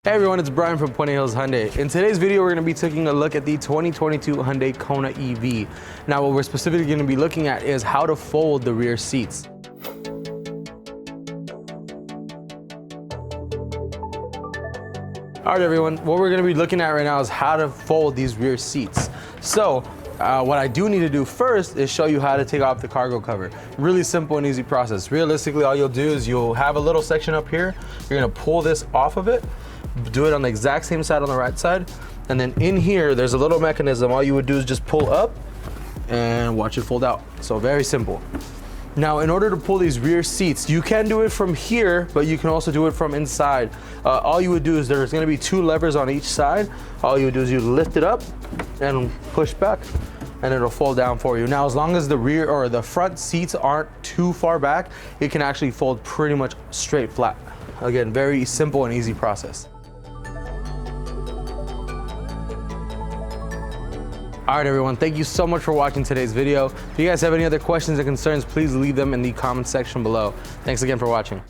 Hey everyone, it's Brian from Puente Hyundai. In today's video, we're going to be taking a look at the 2022 Hyundai Kona EV. Now, what we're specifically going to be looking at is how to fold the rear seats. All right, everyone, what we're going to be looking at right now is how to fold these rear seats. So, what I do need to do first is show you how to take off the cargo cover. Really simple and easy process. Realistically, all you'll do is you'll have a little section up here. You're going to pull this off of it. Do it on the exact same side on the right side, and then in here there's a little mechanism. All you would do is just pull up and watch it fold out. So very simple. Now, in order to pull these rear seats, you can do it from here, but you can also do it from inside. All you would do is there's going to be two levers on each side. All you would do is you lift it up and push back, and it'll fold down for you. Now, as long as the rear or the front seats aren't too far back, it can actually fold pretty much straight flat. Again, very simple and easy process. All right, everyone, thank you so much for watching today's video. If you guys have any other questions or concerns, please leave them in the comment section below. Thanks again for watching.